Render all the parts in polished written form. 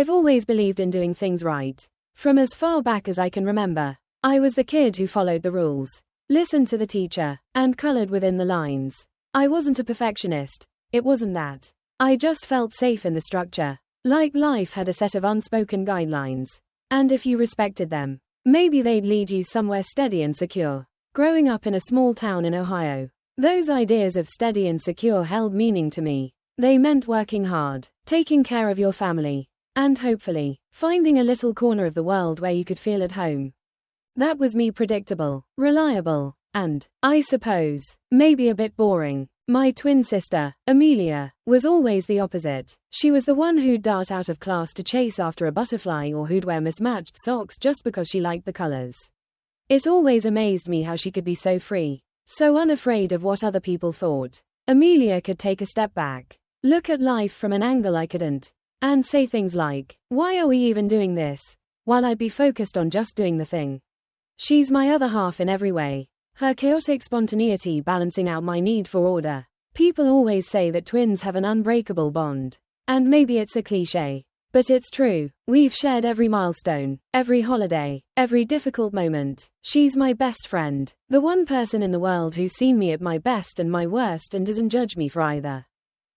I've always believed in doing things right. From as far back as I can remember, I was the kid who followed the rules, listened to the teacher, and colored within the lines. I wasn't a perfectionist. It wasn't that. I just felt safe in the structure. Like life had a set of unspoken guidelines. And if you respected them, maybe they'd lead you somewhere steady and secure. Growing up in a small town in Ohio, those ideas of steady and secure held meaning to me. They meant working hard, taking care of your family, and hopefully, finding a little corner of the world where you could feel at home. That was me, predictable, reliable, and, I suppose, maybe a bit boring. My twin sister, Amelia, was always the opposite. She was the one who'd dart out of class to chase after a butterfly or who'd wear mismatched socks just because she liked the colors. It always amazed me how she could be so free, so unafraid of what other people thought. Amelia could take a step back, look at life from an angle I couldn't, and say things like, "Why are we even doing this?" while I'd be focused on just doing the thing. She's my other half in every way. Her chaotic spontaneity balancing out my need for order. People always say that twins have an unbreakable bond. And maybe it's a cliché, but it's true. We've shared every milestone, every holiday, every difficult moment. She's my best friend, the one person in the world who's seen me at my best and my worst and doesn't judge me for either.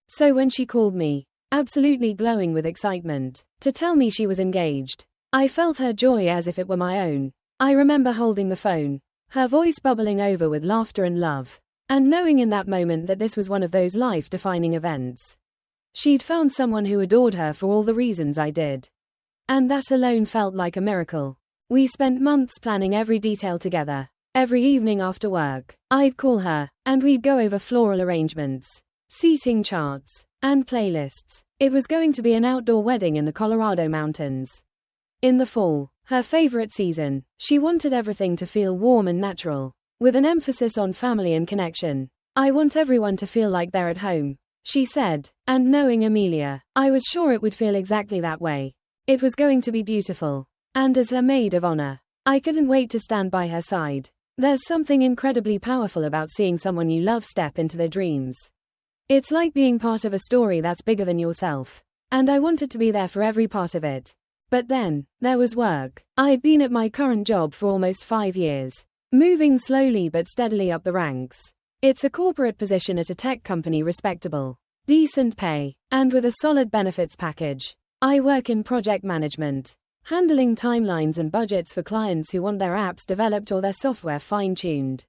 So when she called me, absolutely glowing with excitement, to tell me she was engaged, I felt her joy as if it were my own. I remember holding the phone, her voice bubbling over with laughter and love, and knowing in that moment that this was one of those life-defining events. She'd found someone who adored her for all the reasons I did. And that alone felt like a miracle. We spent months planning every detail together. Every evening after work, I'd call her, and we'd go over floral arrangements, seating charts, and playlists. It was going to be an outdoor wedding in the Colorado mountains. In the fall, her favorite season, she wanted everything to feel warm and natural, with an emphasis on family and connection. "I want everyone to feel like they're at home," she said, and knowing Amelia, I was sure it would feel exactly that way. It was going to be beautiful. And as her maid of honor, I couldn't wait to stand by her side. There's something incredibly powerful about seeing someone you love step into their dreams. It's like being part of a story that's bigger than yourself. And I wanted to be there for every part of it. But then, there was work. I'd been at my current job for almost 5 years, moving slowly but steadily up the ranks. It's a corporate position at a tech company, respectable, decent pay, and with a solid benefits package. I work in project management, handling timelines and budgets for clients who want their apps developed or their software fine-tuned.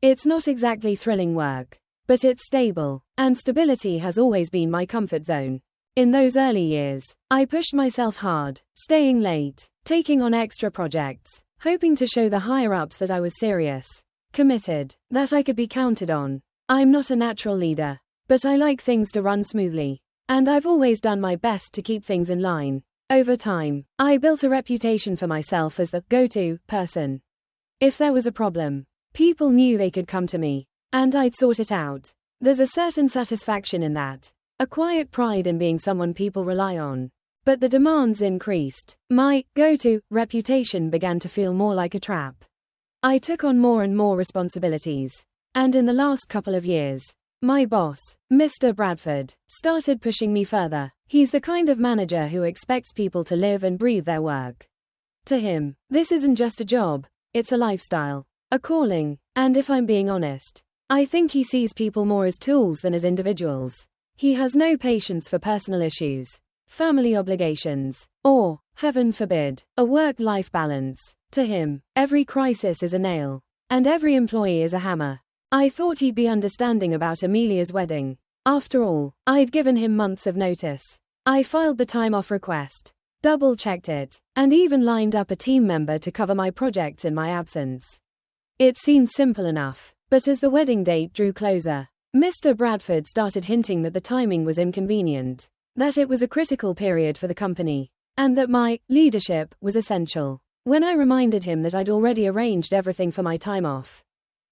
It's not exactly thrilling work, but it's stable, and stability has always been my comfort zone. In those early years, I pushed myself hard, staying late, taking on extra projects, hoping to show the higher-ups that I was serious, committed, that I could be counted on. I'm not a natural leader, but I like things to run smoothly, and I've always done my best to keep things in line. Over time, I built a reputation for myself as the go-to person. If there was a problem, people knew they could come to me, and I'd sort it out. There's a certain satisfaction in that. A quiet pride in being someone people rely on. But the demands increased. My go-to reputation began to feel more like a trap. I took on more and more responsibilities. And in the last couple of years, my boss, Mr. Bradford, started pushing me further. He's the kind of manager who expects people to live and breathe their work. To him, this isn't just a job, it's a lifestyle, a calling, and if I'm being honest, I think he sees people more as tools than as individuals. He has no patience for personal issues, family obligations, or, heaven forbid, a work-life balance. To him, every crisis is a nail, and every employee is a hammer. I thought he'd be understanding about Amelia's wedding. After all, I'd given him months of notice. I filed the time-off request, double-checked it, and even lined up a team member to cover my projects in my absence. It seemed simple enough, but as the wedding date drew closer, Mr. Bradford started hinting that the timing was inconvenient, that it was a critical period for the company, and that my leadership was essential. When I reminded him that I'd already arranged everything for my time off,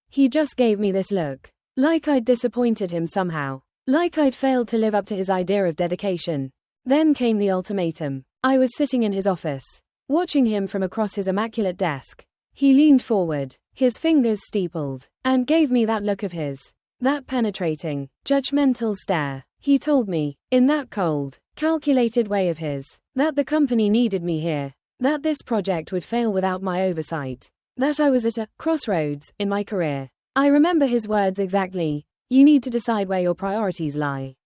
he just gave me this look, like I'd disappointed him somehow, like I'd failed to live up to his idea of dedication. Then came the ultimatum. I was sitting in his office, watching him from across his immaculate desk. He leaned forward, his fingers steepled, and gave me that look of his. That penetrating, judgmental stare. He told me, in that cold, calculated way of his, That the company needed me here. That this project would fail without my oversight. That I was at a crossroads in my career. I remember his words exactly. You need to decide where your priorities lie.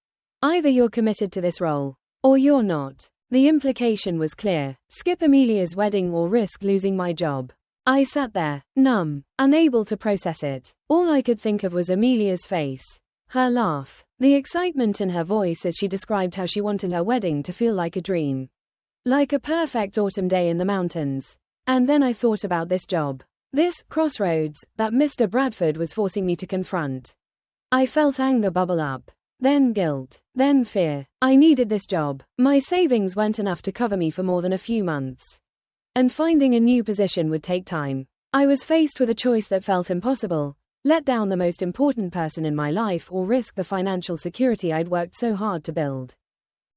Either you're committed to this role, or you're not. The implication was clear. Skip Amelia's wedding or risk losing my job. I sat there, numb, unable to process it. All I could think of was Amelia's face. Her laugh. The excitement in her voice as she described how she wanted her wedding to feel like a dream. Like a perfect autumn day in the mountains. And then I thought about this job. This crossroads that Mr. Bradford was forcing me to confront. I felt anger bubble up. Then guilt. Then fear. I needed this job. My savings weren't enough to cover me for more than a few months. And finding a new position would take time. I was faced with a choice that felt impossible. Let down the most important person in my life or risk the financial security I'd worked so hard to build.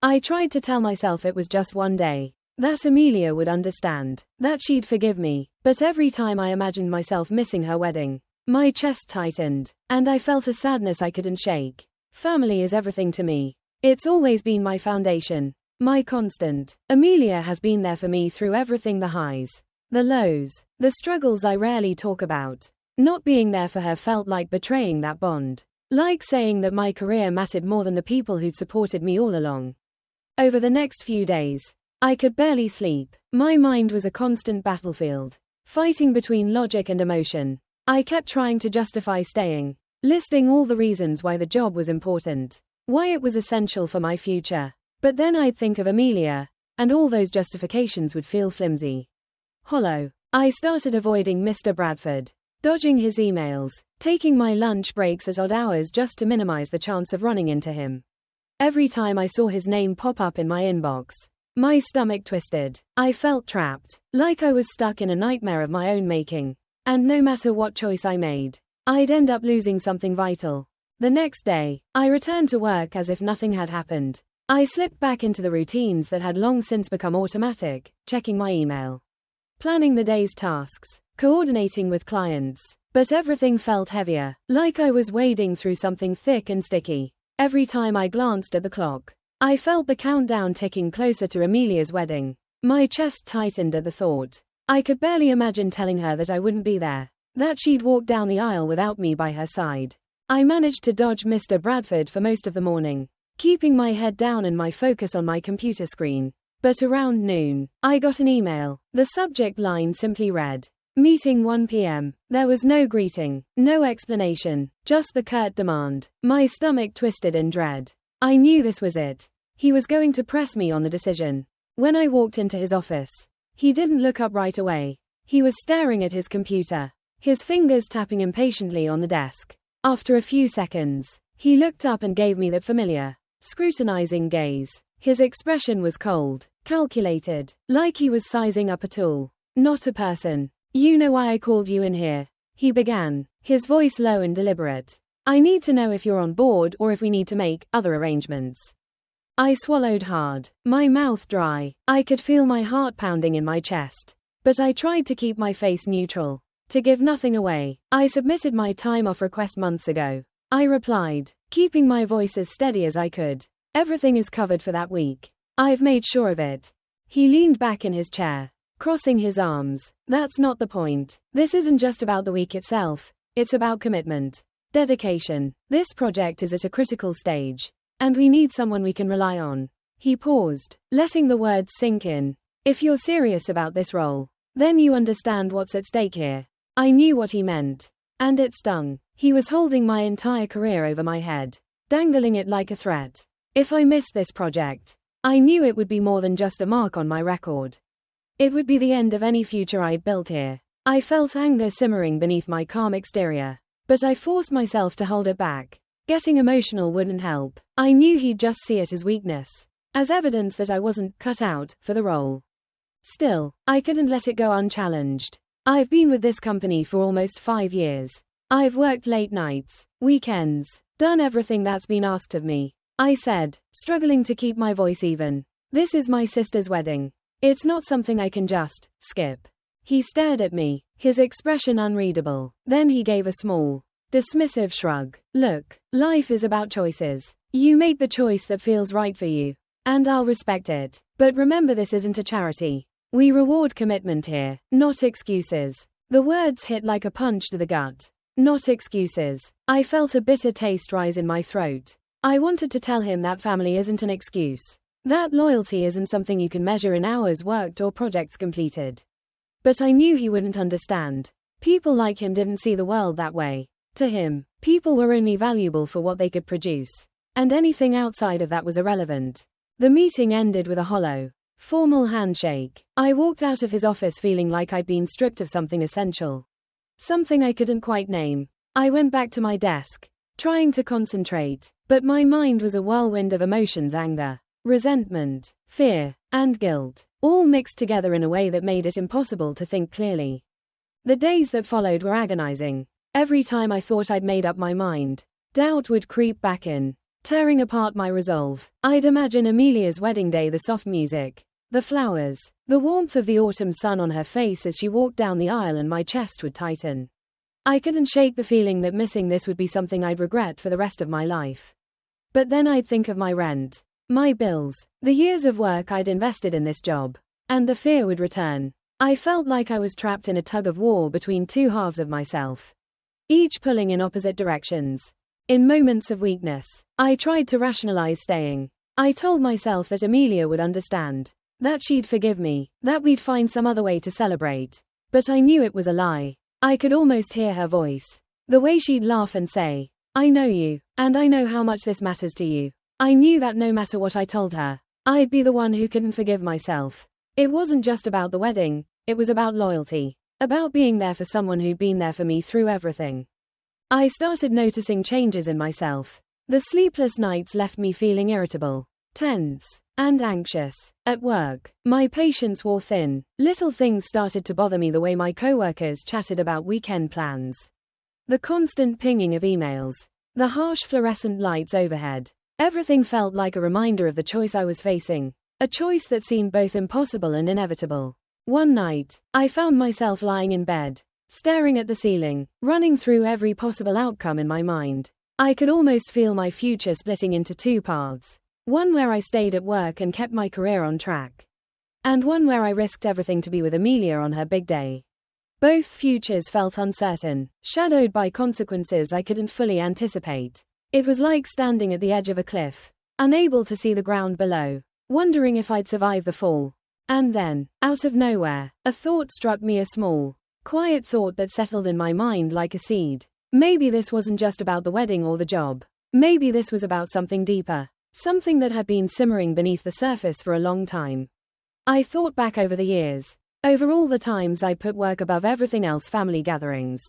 I tried to tell myself it was just one day. That Amelia would understand. That she'd forgive me. But every time I imagined myself missing her wedding, my chest tightened. And I felt a sadness I couldn't shake. Family is everything to me. It's always been my foundation. My constant. Amelia has been there for me through everything, the highs, the lows, the struggles I rarely talk about. Not being there for her felt like betraying that bond. Like saying that my career mattered more than the people who'd supported me all along. Over the next few days, I could barely sleep. My mind was a constant battlefield, fighting between logic and emotion. I kept trying to justify staying, listing all the reasons why the job was important, why it was essential for my future. But then I'd think of Amelia, and all those justifications would feel flimsy. Hollow. I started avoiding Mr. Bradford, dodging his emails, taking my lunch breaks at odd hours just to minimize the chance of running into him. Every time I saw his name pop up in my inbox, my stomach twisted. I felt trapped, like I was stuck in a nightmare of my own making. And no matter what choice I made, I'd end up losing something vital. The next day, I returned to work as if nothing had happened. I slipped back into the routines that had long since become automatic, checking my email, planning the day's tasks, coordinating with clients. But everything felt heavier, like I was wading through something thick and sticky. Every time I glanced at the clock, I felt the countdown ticking closer to Amelia's wedding. My chest tightened at the thought. I could barely imagine telling her that I wouldn't be there, that she'd walk down the aisle without me by her side. I managed to dodge Mr. Bradford for most of the morning, keeping my head down and my focus on my computer screen. But around noon, I got an email. The subject line simply read, "Meeting 1 p.m. There was no greeting, no explanation, just the curt demand. My stomach twisted in dread. I knew this was it. He was going to press me on the decision. When I walked into his office, he didn't look up right away. He was staring at his computer, his fingers tapping impatiently on the desk. After a few seconds, he looked up and gave me that familiar, scrutinizing gaze. His expression was cold, calculated, like he was sizing up a tool, not a person. "You know why I called you in here," he began, his voice low and deliberate. "I need to know if you're on board or if we need to make other arrangements." I swallowed hard, my mouth dry. I could feel my heart pounding in my chest. But I tried to keep my face neutral, to give nothing away. "I submitted my time off request months ago," I replied, keeping my voice as steady as I could. "Everything is covered for that week. I've made sure of it." He leaned back in his chair, crossing his arms. "That's not the point. This isn't just about the week itself. It's about commitment, dedication. This project is at a critical stage, and we need someone we can rely on." He paused, letting the words sink in. "If you're serious about this role, then you understand what's at stake here." I knew what he meant, and it stung. He was holding my entire career over my head, dangling it like a threat. If I missed this project, I knew it would be more than just a mark on my record. It would be the end of any future I'd built here. I felt anger simmering beneath my calm exterior, but I forced myself to hold it back. Getting emotional wouldn't help. I knew he'd just see it as weakness, as evidence that I wasn't cut out for the role. Still, I couldn't let it go unchallenged. I've been with this company for almost 5 years. I've worked late nights, weekends, done everything that's been asked of me, I said, struggling to keep my voice even. "This is my sister's wedding. It's not something I can just skip." He stared at me, his expression unreadable. Then he gave a small, dismissive shrug. "Look, life is about choices. You make the choice that feels right for you. and I'll respect it. But remember, this isn't a charity. We reward commitment here, not excuses. The words hit like a punch to the gut. Not excuses. I felt a bitter taste rise in my throat. I wanted to tell him that family isn't an excuse. That loyalty isn't something you can measure in hours worked or projects completed. But I knew he wouldn't understand. People like him didn't see the world that way. To him, people were only valuable for what they could produce. And anything outside of that was irrelevant. The meeting ended with a hollow, formal handshake. I walked out of his office feeling like I'd been stripped of something essential. Something I couldn't quite name. I went back to my desk, trying to concentrate, but my mind was a whirlwind of emotions: anger, resentment, fear, and guilt, all mixed together in a way that made it impossible to think clearly. The days that followed were agonizing. Every time I thought I'd made up my mind, doubt would creep back in, tearing apart my resolve. I'd imagine Amelia's wedding day, the soft music, the flowers, the warmth of the autumn sun on her face as she walked down the aisle, and my chest would tighten. I couldn't shake the feeling that missing this would be something I'd regret for the rest of my life. But then I'd think of my rent, my bills, the years of work I'd invested in this job, and the fear would return. I felt like I was trapped in a tug of war between two halves of myself, each pulling in opposite directions. In moments of weakness, I tried to rationalize staying. I told myself that Amelia would understand, that she'd forgive me, that we'd find some other way to celebrate. But I knew it was a lie. I could almost hear her voice, the way she'd laugh and say, "I know you, and I know how much this matters to you." I knew that no matter what I told her, I'd be the one who couldn't forgive myself. It wasn't just about the wedding, it was about loyalty, about being there for someone who'd been there for me through everything. I started noticing changes in myself. The sleepless nights left me feeling irritable, tense, and anxious. At work, my patience wore thin. Little things started to bother me: the way my coworkers chatted about weekend plans, the constant pinging of emails, the harsh fluorescent lights overhead. Everything felt like a reminder of the choice I was facing, a choice that seemed both impossible and inevitable. One night, I found myself lying in bed, staring at the ceiling, running through every possible outcome in my mind. I could almost feel my future splitting into two paths. One where I stayed at work and kept my career on track, and one where I risked everything to be with Amelia on her big day. Both futures felt uncertain, shadowed by consequences I couldn't fully anticipate. It was like standing at the edge of a cliff, unable to see the ground below, wondering if I'd survive the fall. And then, out of nowhere, a thought struck me, a small, quiet thought that settled in my mind like a seed. Maybe this wasn't just about the wedding or the job. Maybe this was about something deeper, something that had been simmering beneath the surface for a long time. I thought back over the years, over all the times I put work above everything else: family gatherings,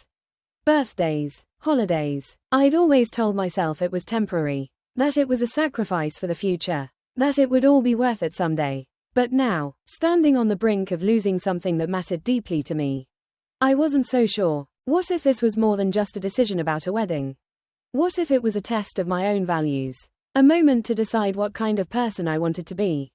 birthdays, holidays. I'd always told myself it was temporary, that it was a sacrifice for the future, that it would all be worth it someday. But now, standing on the brink of losing something that mattered deeply to me, I wasn't so sure. What if this was more than just a decision about a wedding? What if it was a test of my own values? A moment to decide what kind of person I wanted to be.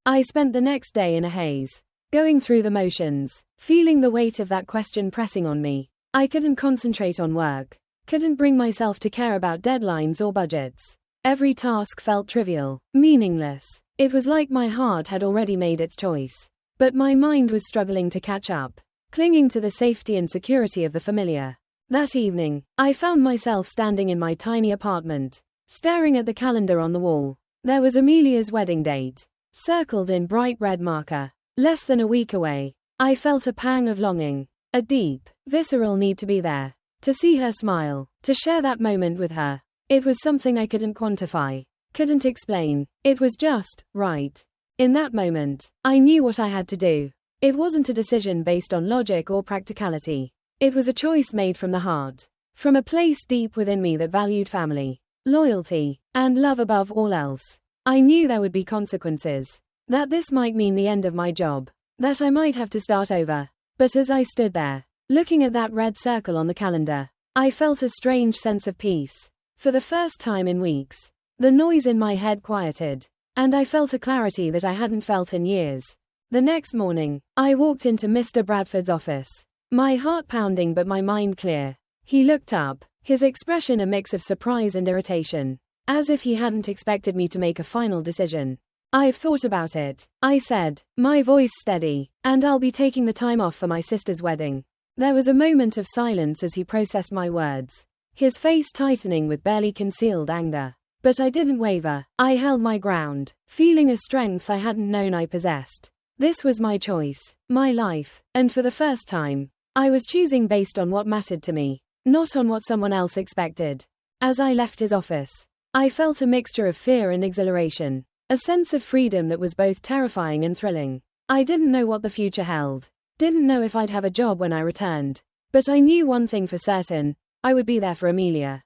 I spent the next day in a haze, going through the motions, feeling the weight of that question pressing on me. I couldn't concentrate on work, couldn't bring myself to care about deadlines or budgets. Every task felt trivial, meaningless. It was like my heart had already made its choice, but my mind was struggling to catch up, clinging to the safety and security of the familiar. That evening, I found myself standing in my tiny apartment, staring at the calendar on the wall. There was Amelia's wedding date, circled in bright red marker, less than a week away. I felt a pang of longing, a deep, visceral need to be there, to see her smile, to share that moment with her. It was something I couldn't quantify, couldn't explain. It was just right. In that moment, I knew what I had to do. It wasn't a decision based on logic or practicality. It was a choice made from the heart, from a place deep within me that valued family, loyalty, and love above all else. I knew there would be consequences, that this might mean the end of my job, that I might have to start over. But as I stood there, looking at that red circle on the calendar, I felt a strange sense of peace. For the first time in weeks, the noise in my head quieted, and I felt a clarity that I hadn't felt in years. The next morning, I walked into Mr. Bradford's office, my heart pounding but my mind clear. He looked up, his expression a mix of surprise and irritation, as if he hadn't expected me to make a final decision. I've thought about it, I said, my voice steady, and I'll be taking the time off for my sister's wedding. There was a moment of silence as he processed my words, his face tightening with barely concealed anger. But I didn't waver. I held my ground, feeling a strength I hadn't known I possessed. This was my choice, my life, and for the first time, I was choosing based on what mattered to me, not on what someone else expected. As I left his office, I felt a mixture of fear and exhilaration, a sense of freedom that was both terrifying and thrilling. I didn't know what the future held, didn't know if I'd have a job when I returned, but I knew one thing for certain, I would be there for Amelia.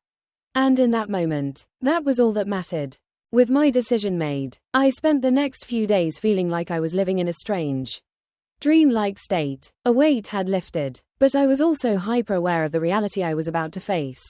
And in that moment, that was all that mattered. With my decision made, I spent the next few days feeling like I was living in a strange, dream-like state. A weight had lifted, but I was also hyper-aware of the reality I was about to face.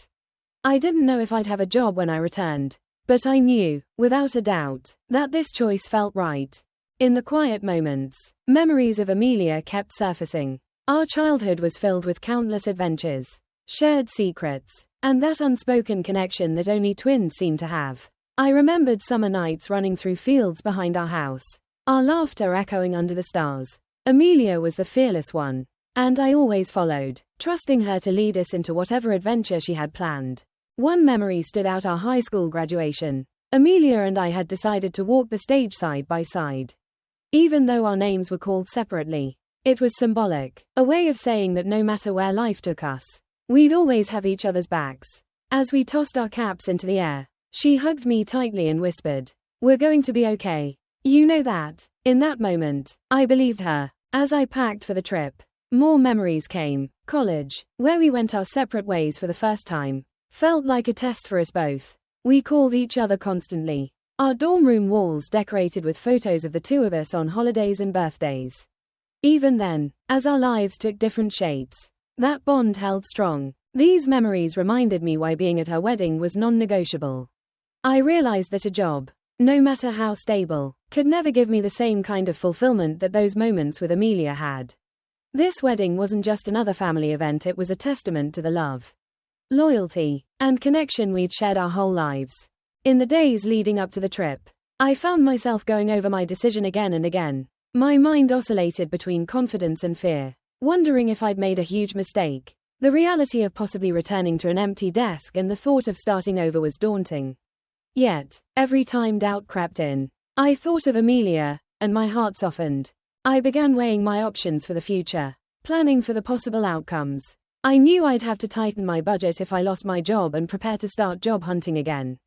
I didn't know if I'd have a job when I returned, but I knew, without a doubt, that this choice felt right. In the quiet moments, memories of Amelia kept surfacing. Our childhood was filled with countless adventures, shared secrets, and that unspoken connection that only twins seem to have. I remembered summer nights running through fields behind our house, our laughter echoing under the stars. Amelia was the fearless one, and I always followed, trusting her to lead us into whatever adventure she had planned. One memory stood out: our high school graduation. Amelia and I had decided to walk the stage side by side. Even though our names were called separately, it was symbolic, a way of saying that no matter where life took us, we'd always have each other's backs. As we tossed our caps into the air, she hugged me tightly and whispered, "We're going to be okay. You know that." In that moment, I believed her. As I packed for the trip, more memories came. College, where we went our separate ways for the first time, felt like a test for us both. We called each other constantly. Our dorm room walls decorated with photos of the two of us on holidays and birthdays. Even then, as our lives took different shapes, that bond held strong. These memories reminded me why being at her wedding was non-negotiable. I realized that a job, no matter how stable, could never give me the same kind of fulfillment that those moments with Amelia had. This wedding wasn't just another family event, it was a testament to the love, loyalty, and connection we'd shared our whole lives. In the days leading up to the trip, I found myself going over my decision again and again. My mind oscillated between confidence and fear, wondering if I'd made a huge mistake. The reality of possibly returning to an empty desk and the thought of starting over was daunting. Yet, every time doubt crept in, I thought of Amelia, and my heart softened. I began weighing my options for the future, planning for the possible outcomes. I knew I'd have to tighten my budget if I lost my job and prepare to start job hunting again.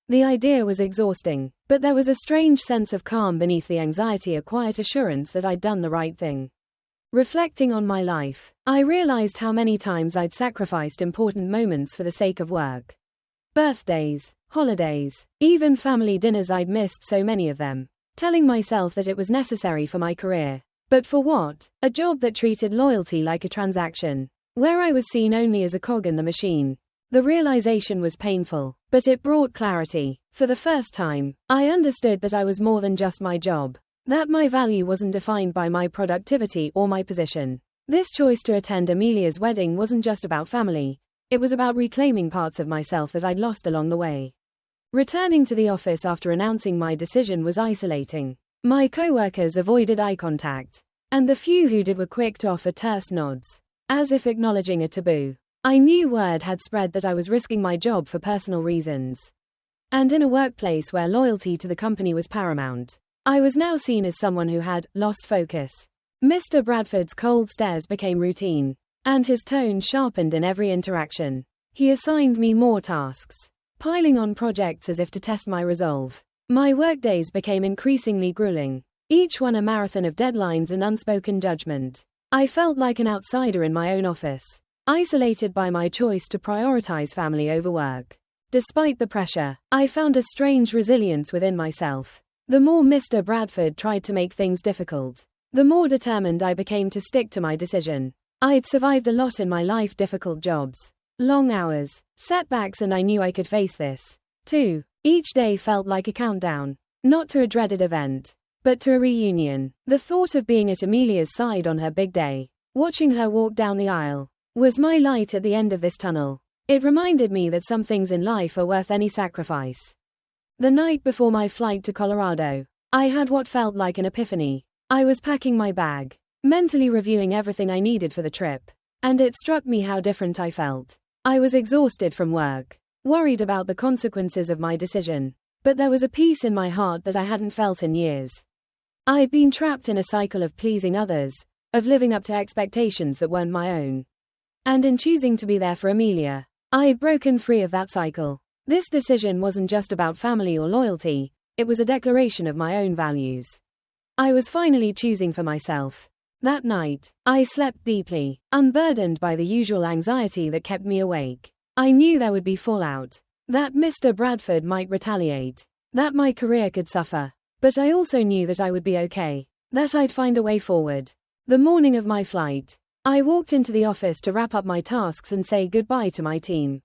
The idea was exhausting, but there was a strange sense of calm beneath the anxiety, a quiet assurance that I'd done the right thing. Reflecting on my life, I realized how many times I'd sacrificed important moments for the sake of work. Birthdays, holidays, even family dinners. I'd missed so many of them, telling myself that it was necessary for my career. But for what? A job that treated loyalty like a transaction, where I was seen only as a cog in the machine. The realization was painful, but it brought clarity. For the first time, I understood that I was more than just my job, that my value wasn't defined by my productivity or my position. This choice to attend Amelia's wedding wasn't just about family, it was about reclaiming parts of myself that I'd lost along the way. Returning to the office after announcing my decision was isolating. My coworkers avoided eye contact, and the few who did were quick to offer terse nods, as if acknowledging a taboo. I knew word had spread that I was risking my job for personal reasons. And in a workplace where loyalty to the company was paramount, I was now seen as someone who had lost focus. Mr. Bradford's cold stares became routine, and his tone sharpened in every interaction. He assigned me more tasks, piling on projects as if to test my resolve. My workdays became increasingly grueling, each one a marathon of deadlines and unspoken judgment. I felt like an outsider in my own office, isolated by my choice to prioritize family over work. Despite the pressure, I found a strange resilience within myself. The more Mr. Bradford tried to make things difficult, the more determined I became to stick to my decision. I'd survived a lot in my life: difficult jobs, long hours, setbacks, and I knew I could face this, too. Each day felt like a countdown, not to a dreaded event, but to a reunion. The thought of being at Amelia's side on her big day, watching her walk down the aisle, was my light at the end of this tunnel. It reminded me that some things in life are worth any sacrifice. The night before my flight to Colorado, I had what felt like an epiphany. I was packing my bag, mentally reviewing everything I needed for the trip. And it struck me how different I felt. I was exhausted from work, worried about the consequences of my decision. But there was a peace in my heart that I hadn't felt in years. I'd been trapped in a cycle of pleasing others, of living up to expectations that weren't my own. And in choosing to be there for Amelia, I'd broken free of that cycle. This decision wasn't just about family or loyalty, it was a declaration of my own values. I was finally choosing for myself. That night, I slept deeply, unburdened by the usual anxiety that kept me awake. I knew there would be fallout, that Mr. Bradford might retaliate, that my career could suffer. But I also knew that I would be okay, that I'd find a way forward. The morning of my flight, I walked into the office to wrap up my tasks and say goodbye to my team.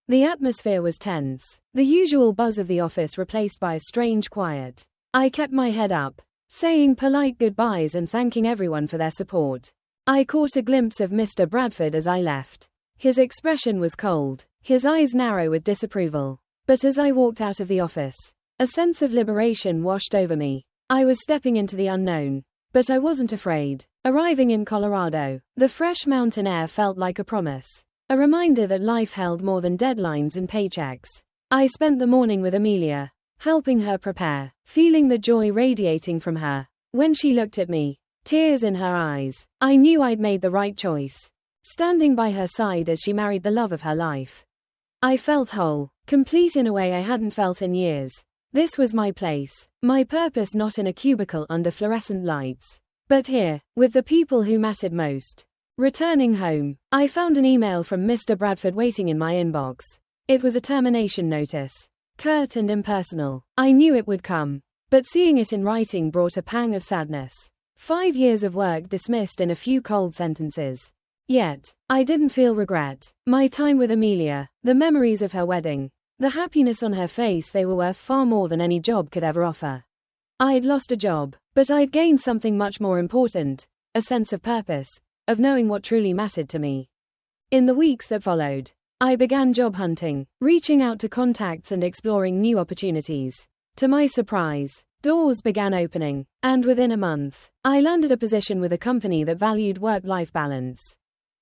The atmosphere was tense, the usual buzz of the office replaced by a strange quiet. I kept my head up, saying polite goodbyes and thanking everyone for their support. I caught a glimpse of Mr. Bradford as I left. His expression was cold, his eyes narrow with disapproval. But as I walked out of the office, a sense of liberation washed over me. I was stepping into the unknown. But I wasn't afraid. Arriving in Colorado, the fresh mountain air felt like a promise. A reminder that life held more than deadlines and paychecks. I spent the morning with Amelia, helping her prepare, feeling the joy radiating from her. When she looked at me, tears in her eyes, I knew I'd made the right choice. Standing by her side as she married the love of her life. I felt whole, complete in a way I hadn't felt in years. This was my place, my purpose, not in a cubicle under fluorescent lights, but here, with the people who mattered most. Returning home, I found an email from Mr. Bradford waiting in my inbox. It was a termination notice. Curt and impersonal. I knew it would come. But seeing it in writing brought a pang of sadness. 5 years of work dismissed in a few cold sentences. Yet, I didn't feel regret. My time with Amelia, the memories of her wedding, the happiness on her face, they were worth far more than any job could ever offer. I'd lost a job, but I'd gained something much more important, a sense of purpose, of knowing what truly mattered to me. In the weeks that followed, I began job hunting, reaching out to contacts and exploring new opportunities. To my surprise, doors began opening, and within a month, I landed a position with a company that valued work-life balance,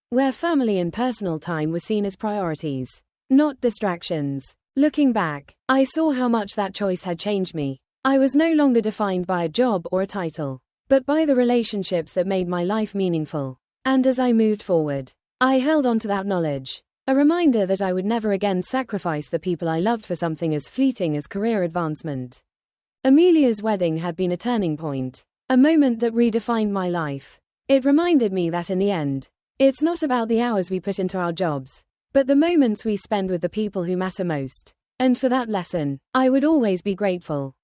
where family and personal time were seen as priorities, not distractions. Looking back, I saw how much that choice had changed me. I was no longer defined by a job or a title, but by the relationships that made my life meaningful. And as I moved forward, I held on to that knowledge, a reminder that I would never again sacrifice the people I loved for something as fleeting as career advancement. Amelia's wedding had been a turning point, a moment that redefined my life. It reminded me that in the end, it's not about the hours we put into our jobs, but the moments we spend with the people who matter most. And for that lesson, I would always be grateful.